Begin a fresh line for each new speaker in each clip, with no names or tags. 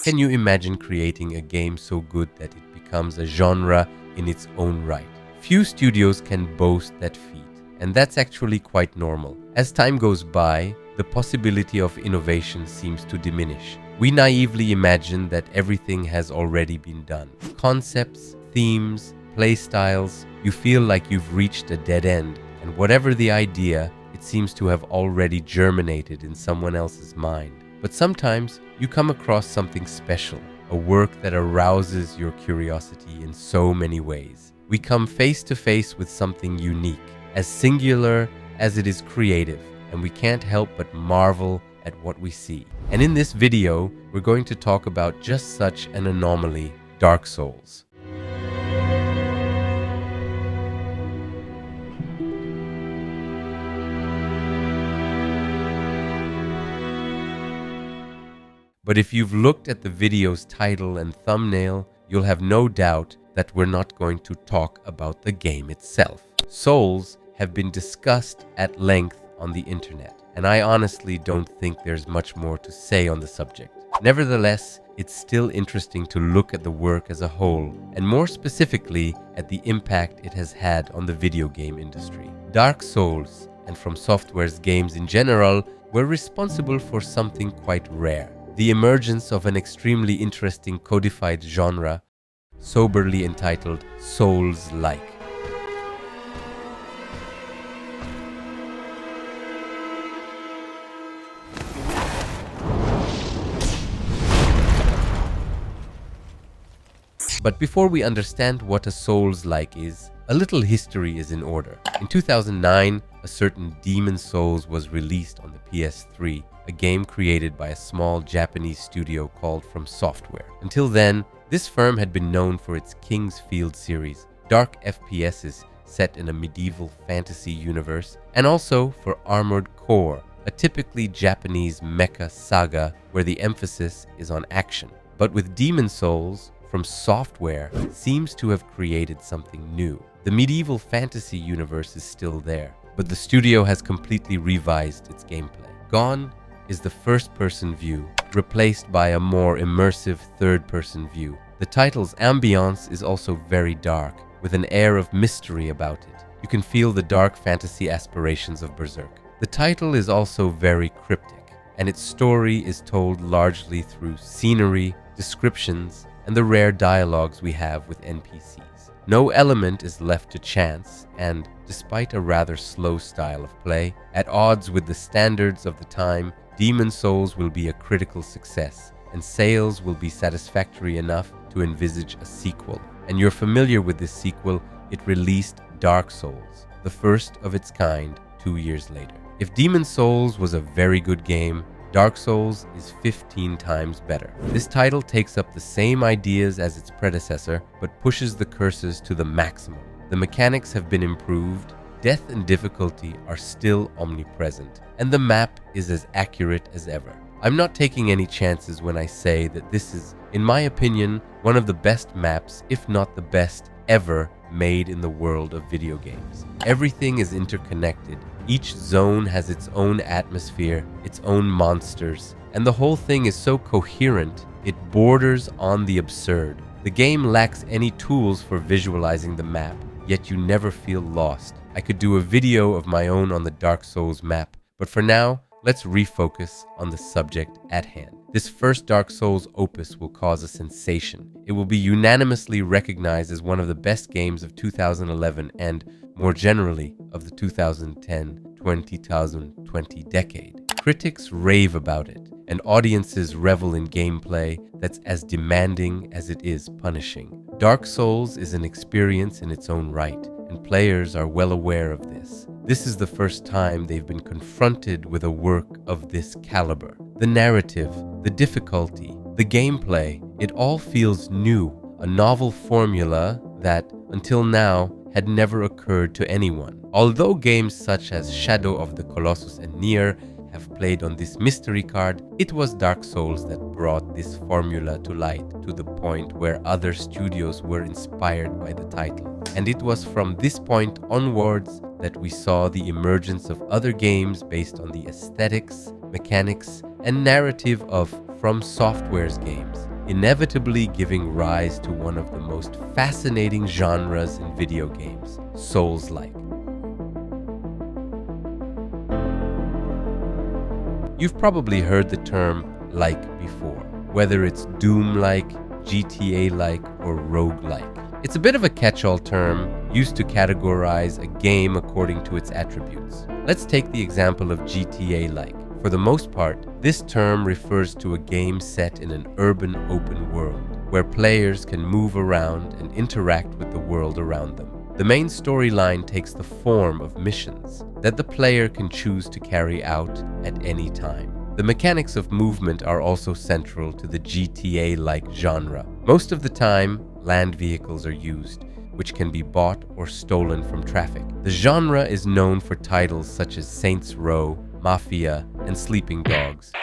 Can you imagine creating a game so good that it becomes a genre in its own right? Few studios can boast that feat, and that's actually quite normal. As time goes by, the possibility of innovation seems to diminish. We naively imagine that everything has already been done. Concepts, themes, playstyles, you feel like you've reached a dead end, and whatever the idea, it seems to have already germinated in someone else's mind. But sometimes you come across something special, a work that arouses your curiosity in so many ways. We come face to face with something unique, as singular as it is creative, and we can't help but marvel at what we see. And in this video, we're going to talk about just such an anomaly, Dark Souls. But if you've looked at the video's title and thumbnail, you'll have no doubt that we're not going to talk about the game itself. Souls have been discussed at length on the internet, and I honestly don't think there's much more to say on the subject. Nevertheless, it's still interesting to look at the work as a whole, and more specifically at the impact it has had on the video game industry. Dark Souls, and From Software's games in general, were responsible for something quite rare: the emergence of an extremely interesting codified genre, soberly entitled Souls-like. But before we understand what a Souls-like is, a little history is in order. In 2009, a certain Demon Souls was released on the PS3, a game created by a small Japanese studio called From Software. Until then, this firm had been known for its King's Field series, dark FPSs set in a medieval fantasy universe, and also for Armored Core, a typically Japanese mecha saga where the emphasis is on action. But with Demon Souls, From Software seems to have created something new. The medieval fantasy universe is still there, but the studio has completely revised its gameplay. Gone is the first-person view, replaced by a more immersive third-person view. The title's ambiance is also very dark, with an air of mystery about it. You can feel the dark fantasy aspirations of Berserk. The title is also very cryptic, and its story is told largely through scenery, descriptions, and the rare dialogues we have with NPCs. No element is left to chance, and despite a rather slow style of play, at odds with the standards of the time, Demon Souls will be a critical success, and sales will be satisfactory enough to envisage a sequel. And you're familiar with this sequel, it released Dark Souls, the first of its kind, 2 years later. If Demon Souls was a very good game, Dark Souls is 15 times better. This title takes up the same ideas as its predecessor, but pushes the curses to the maximum. The mechanics have been improved, death and difficulty are still omnipresent, and the map is as accurate as ever. I'm not taking any chances when I say that this is, in my opinion, one of the best maps, if not the best ever made in the world of video games. Everything is interconnected. Each zone has its own atmosphere, its own monsters, and the whole thing is so coherent, it borders on the absurd. The game lacks any tools for visualizing the map, yet you never feel lost. I could do a video of my own on the Dark Souls map, but for now, let's refocus on the subject at hand. This first Dark Souls opus will cause a sensation. It will be unanimously recognized as one of the best games of 2011 and, more generally, of the 2010-2020 decade. Critics rave about it, and audiences revel in gameplay that's as demanding as it is punishing. Dark Souls is an experience in its own right, and players are well aware of this. This is the first time they've been confronted with a work of this caliber. The narrative, the difficulty, the gameplay, it all feels new, a novel formula that, until now, had never occurred to anyone. Although games such as Shadow of the Colossus and Nier have played on this mystery card, it was Dark Souls that brought this formula to light to the point where other studios were inspired by the title. And it was from this point onwards that we saw the emergence of other games based on the aesthetics, mechanics, and narrative of From Software's games. inevitably giving rise to one of the most fascinating genres in video games, Souls-like. You've probably heard the term like before, whether it's Doom-like, GTA-like, or rogue-like. It's a bit of a catch-all term used to categorize a game according to its attributes. Let's take the example of GTA-like. For the most part, this term refers to a game set in an urban open world, where players can move around and interact with the world around them. The main storyline takes the form of missions that the player can choose to carry out at any time. The mechanics of movement are also central to the GTA-like genre. Most of the time, land vehicles are used, which can be bought or stolen from traffic. The genre is known for titles such as Saints Row, Mafia, and Sleeping Dogs.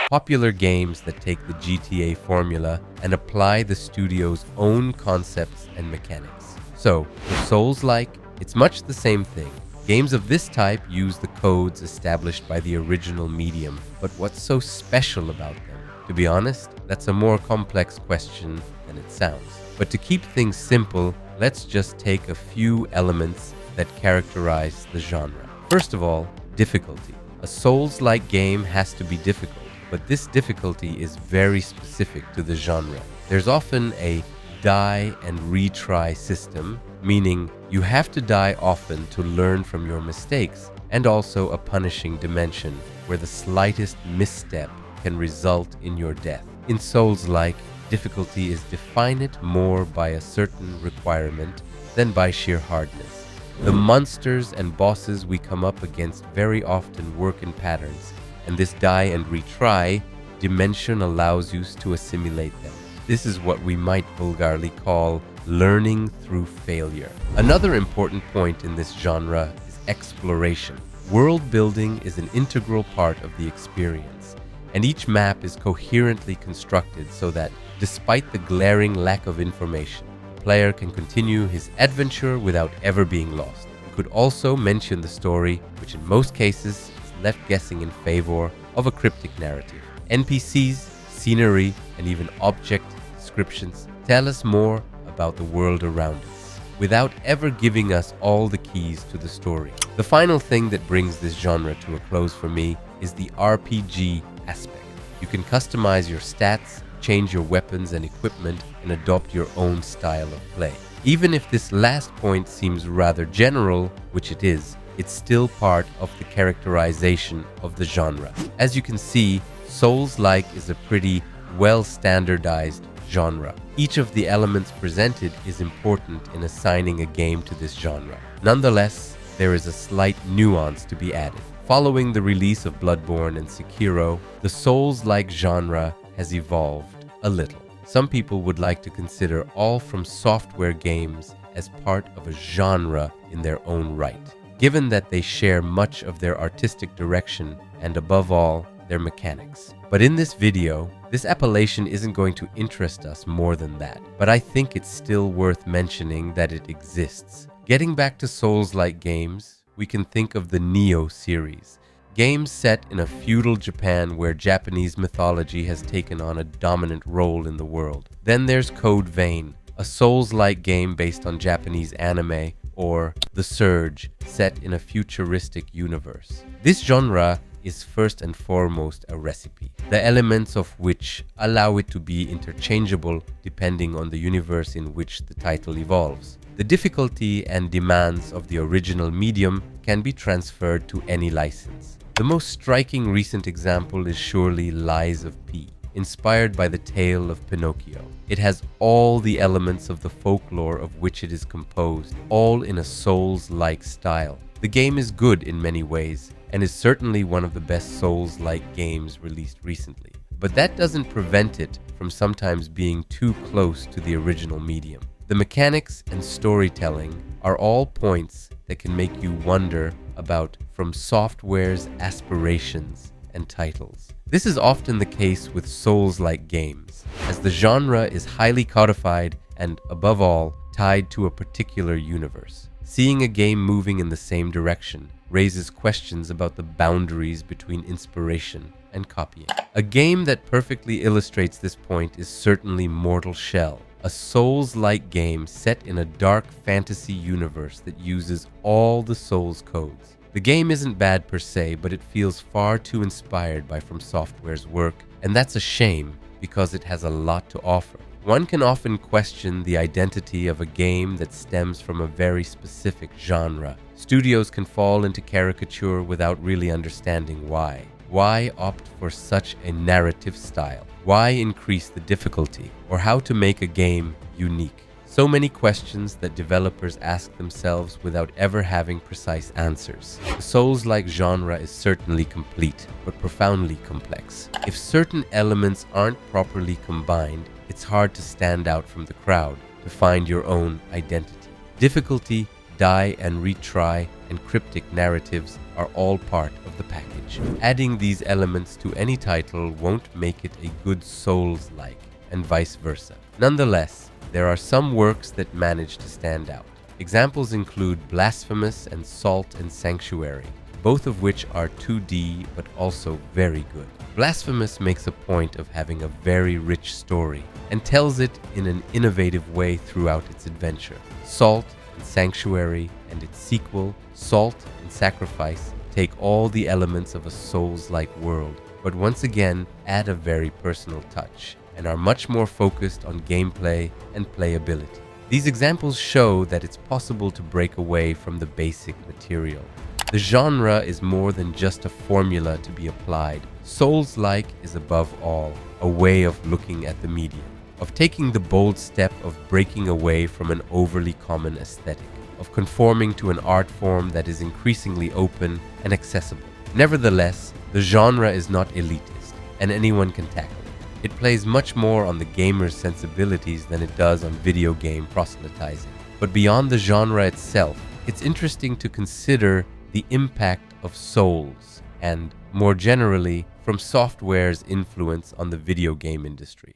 Popular games that take the GTA formula and apply the studio's own concepts and mechanics. So, for Souls-like, it's much the same thing. Games of this type use the codes established by the original medium, but what's so special about them? To be honest, that's a more complex question than it sounds. But to keep things simple, let's just take a few elements that characterize the genre. First of all, difficulty. A Souls-like game has to be difficult, but this difficulty is very specific to the genre. There's often a die and retry system, meaning you have to die often to learn from your mistakes, and also a punishing dimension where the slightest misstep can result in your death. In Souls-like, difficulty is defined more by a certain requirement than by sheer hardness. The monsters and bosses we come up against very often work in patterns, and this die and retry dimension allows you to assimilate them. This is what we might vulgarly call learning through failure. Another important point in this genre is exploration. World building is an integral part of the experience, and each map is coherently constructed so that, despite the glaring lack of information, the player can continue his adventure without ever being lost. We could also mention the story, which in most cases left guessing in favor of a cryptic narrative. NPCs, scenery, and even object descriptions tell us more about the world around us, without ever giving us all the keys to the story. The final thing that brings this genre to a close for me is the RPG aspect. You can customize your stats, change your weapons and equipment, and adopt your own style of play. Even if this last point seems rather general, which it is, it's still part of the characterization of the genre. As you can see, Souls-like is a pretty well-standardized genre. Each of the elements presented is important in assigning a game to this genre. Nonetheless, there is a slight nuance to be added. Following the release of Bloodborne and Sekiro, the Souls-like genre has evolved a little. Some people would like to consider all From Software games as part of a genre in their own right, given that they share much of their artistic direction and, above all, their mechanics. But in this video, this appellation isn't going to interest us more than that, but I think it's still worth mentioning that it exists. Getting back to Souls-like games, we can think of the Nioh series, games set in a feudal Japan where Japanese mythology has taken on a dominant role in the world. Then there's Code Vein, a Souls-like game based on Japanese anime, or The Surge, set in a futuristic universe. This genre is first and foremost a recipe, the elements of which allow it to be interchangeable depending on the universe in which the title evolves. The difficulty and demands of the original medium can be transferred to any license. The most striking recent example is surely Lies of P, inspired by the tale of Pinocchio. It has all the elements of the folklore of which it is composed, all in a Souls-like style. The game is good in many ways, and is certainly one of the best Souls-like games released recently. But that doesn't prevent it from sometimes being too close to the original medium. The mechanics and storytelling are all points that can make you wonder about From Software's aspirations and titles. This is often the case with Souls-like games, as the genre is highly codified and, above all, tied to a particular universe. Seeing a game moving in the same direction raises questions about the boundaries between inspiration and copying. A game that perfectly illustrates this point is certainly Mortal Shell, a Souls-like game set in a dark fantasy universe that uses all the Souls codes. The game isn't bad per se, but it feels far too inspired by From Software's work, and that's a shame because it has a lot to offer. One can often question the identity of a game that stems from a very specific genre. Studios can fall into caricature without really understanding why. Why opt for such a narrative style? Why increase the difficulty? Or how to make a game unique? So many questions that developers ask themselves without ever having precise answers. The Souls-like genre is certainly complete, but profoundly complex. If certain elements aren't properly combined, it's hard to stand out from the crowd, to find your own identity. Difficulty, die and retry, and cryptic narratives are all part of the package. Adding these elements to any title won't make it a good Souls-like, and vice versa. Nonetheless, there are some works that manage to stand out. Examples include Blasphemous and Salt and Sanctuary, both of which are 2D but also very good. Blasphemous makes a point of having a very rich story and tells it in an innovative way throughout its adventure. Salt and Sanctuary and its sequel, Salt and Sacrifice, take all the elements of a Souls-like world, but once again add a very personal touch and are much more focused on gameplay and playability. These examples show that it's possible to break away from the basic material. The genre is more than just a formula to be applied. Souls-like is above all a way of looking at the medium, of taking the bold step of breaking away from an overly common aesthetic, of conforming to an art form that is increasingly open and accessible. Nevertheless, the genre is not elitist, and anyone can tackle it. It plays much more on the gamer's sensibilities than it does on video game proselytizing. But beyond the genre itself, it's interesting to consider the impact of Souls and, more generally, From Software's influence on the video game industry.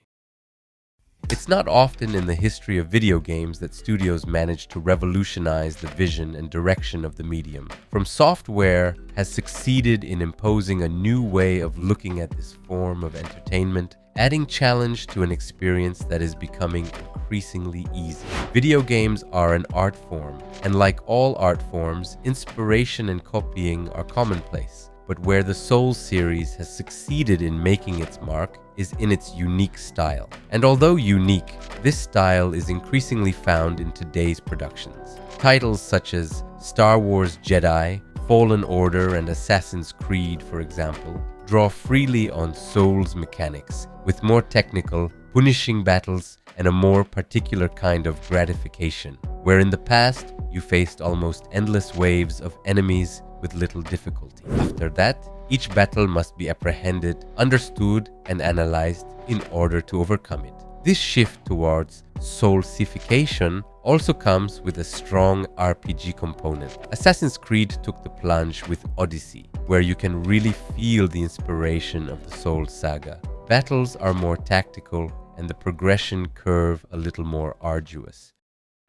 It's not often in the history of video games that studios manage to revolutionize the vision and direction of the medium. From Software has succeeded in imposing a new way of looking at this form of entertainment, adding challenge to an experience that is becoming increasingly easy. Video games are an art form, and like all art forms, inspiration and copying are commonplace. But where the Souls series has succeeded in making its mark is in its unique style. And although unique, this style is increasingly found in today's productions. Titles such as Star Wars Jedi, Fallen Order, and Assassin's Creed, for example, draw freely on Souls mechanics, with more technical, punishing battles and a more particular kind of gratification, where in the past you faced almost endless waves of enemies with little difficulty. After that, each battle must be apprehended, understood, and analyzed in order to overcome it. This shift towards Soulification also comes with a strong RPG component. Assassin's Creed took the plunge with Odyssey, where you can really feel the inspiration of the Souls saga. Battles are more tactical and the progression curve a little more arduous.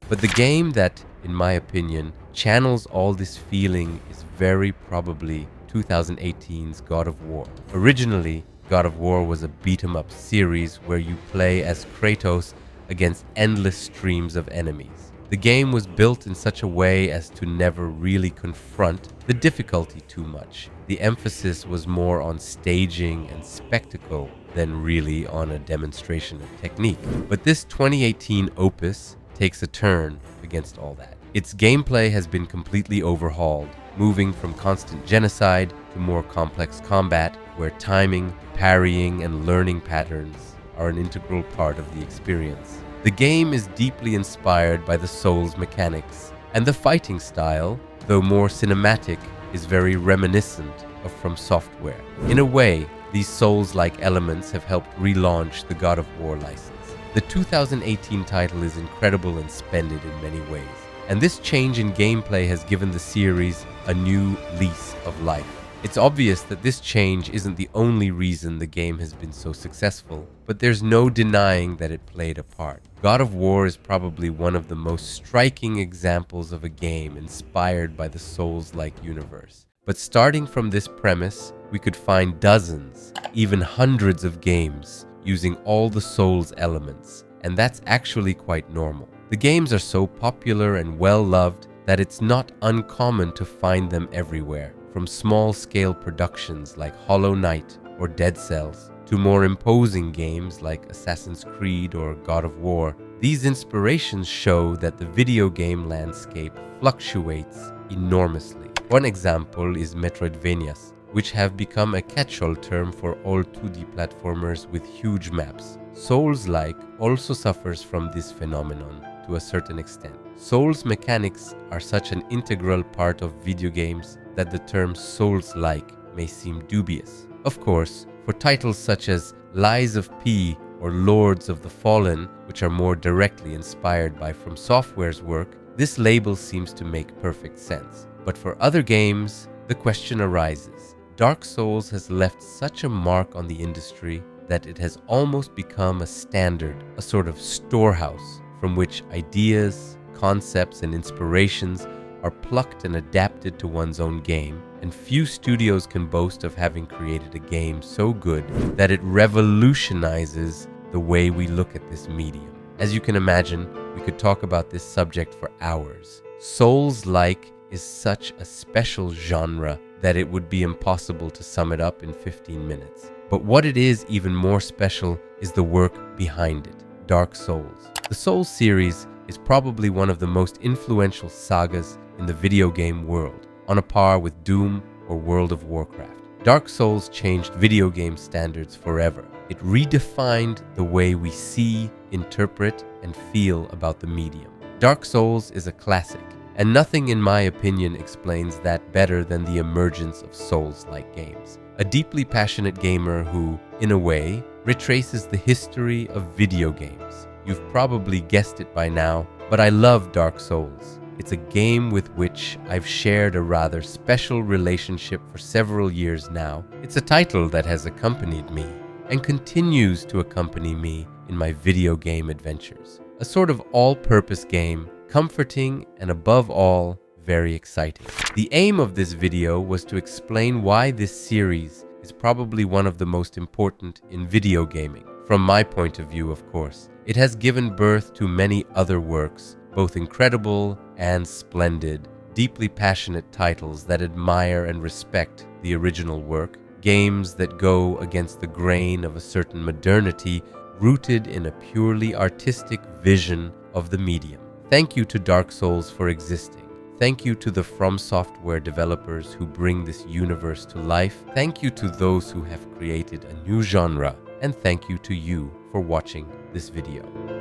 But the game that, in my opinion, channels all this feeling is very probably 2018's God of War. Originally, God of War was a beat-em-up series where you play as Kratos against endless streams of enemies. The game was built in such a way as to never really confront the difficulty too much. The emphasis was more on staging and spectacle than really on a demonstration of technique. But this 2018 opus takes a turn against all that. Its gameplay has been completely overhauled, moving from constant genocide to more complex combat, where timing, parrying, and learning patterns are an integral part of the experience. The game is deeply inspired by the Souls mechanics, and the fighting style, though more cinematic, is very reminiscent of From Software. In a way, these Souls-like elements have helped relaunch the God of War license. The 2018 title is incredible and splendid in many ways. and this change in gameplay has given the series a new lease of life. It's obvious that this change isn't the only reason the game has been so successful, but there's no denying that it played a part. God of War is probably one of the most striking examples of a game inspired by the Souls-like universe. But starting from this premise, we could find dozens, even hundreds of games using all the Souls elements, and that's actually quite normal. The games are so popular and well-loved that it's not uncommon to find them everywhere, from small-scale productions like Hollow Knight or Dead Cells to more imposing games like Assassin's Creed or God of War. These inspirations show that the video game landscape fluctuates enormously. One example is Metroidvanias, which have become a catch-all term for all 2D platformers with huge maps. Souls-like also suffers from this phenomenon to a certain extent. Souls mechanics are such an integral part of video games that the term Souls-like may seem dubious. Of course, for titles such as Lies of P or Lords of the Fallen, which are more directly inspired by From Software's work, this label seems to make perfect sense. But for other games, the question arises. Dark Souls has left such a mark on the industry that it has almost become a standard, a sort of storehouse from which ideas, concepts, and inspirations are plucked and adapted to one's own game, and few studios can boast of having created a game so good that it revolutionizes the way we look at this medium. As you can imagine, we could talk about this subject for hours. Souls-like is such a special genre that it would be impossible to sum it up in 15 minutes. But what it is even more special is the work behind it, Dark Souls. The Souls series is probably one of the most influential sagas in the video game world, on a par with Doom or World of Warcraft. Dark Souls changed video game standards forever. It redefined the way we see, interpret, and feel about the medium. Dark Souls is a classic, and nothing in my opinion explains that better than the emergence of Souls-like games. A deeply passionate gamer who, in a way, retraces the history of video games. You've probably guessed it by now, but I love Dark Souls. It's a game with which I've shared a rather special relationship for several years now. It's a title that has accompanied me and continues to accompany me in my video game adventures. A sort of all-purpose game, comforting and above all, very exciting. The aim of this video was to explain why this series is probably one of the most important in video gaming. From my point of view, of course. It has given birth to many other works, both incredible and splendid, deeply passionate titles that admire and respect the original work, games that go against the grain of a certain modernity rooted in a purely artistic vision of the medium. Thank you to Dark Souls for existing. Thank you to the From Software developers who bring this universe to life. Thank you to those who have created a new genre. And thank you to you for watching this video.